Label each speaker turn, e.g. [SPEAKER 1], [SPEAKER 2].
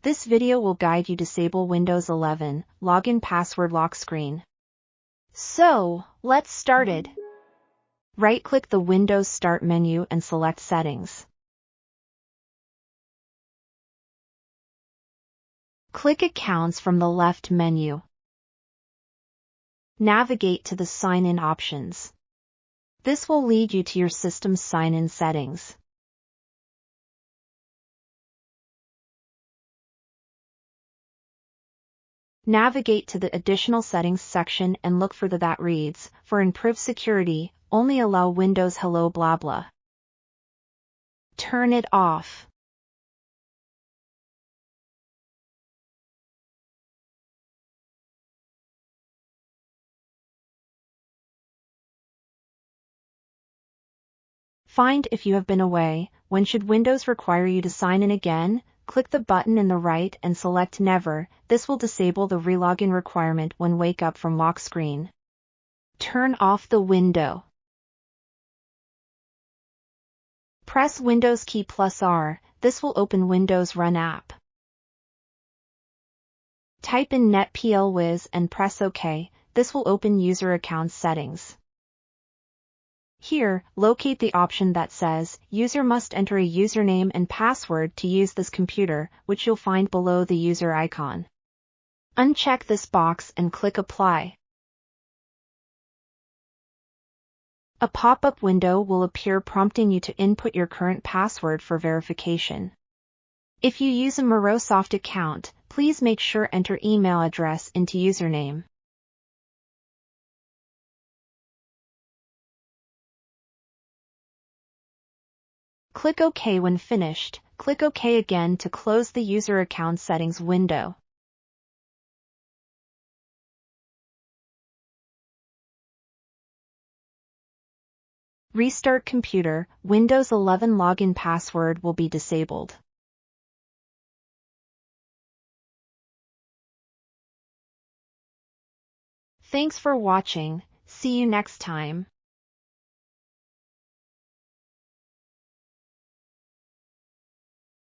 [SPEAKER 1] This video will guide you to disable Windows 11 login password lock screen. So, let's start it. Right-click the Windows Start menu and select Settings. Click Accounts from the left menu. Navigate to the Sign-in options. This will lead you to your system's sign-in settings. Navigate to the Additional Settings section and look for the that reads, for improved security, only allow Windows Hello blah blah. Turn it off. Find if you have been away. When should Windows require you to sign in again? Click the button in the right and select Never. This will disable the relogin requirement when wake up from lock screen. Turn off the window. Press Windows key +R. This will open Windows Run app. Type in netplwiz and press OK. This will open user account settings. Here, locate the option that says, user must enter a username and password to use this computer, which you'll find below the user icon. Uncheck this box and click Apply. A pop-up window will appear prompting you to input your current password for verification. If you use a Microsoft account, please make sure enter email address into username. Click OK when finished. Click OK again to close the user account settings window. Restart computer. Windows 11 login password will be disabled. Thanks for watching. See you next time.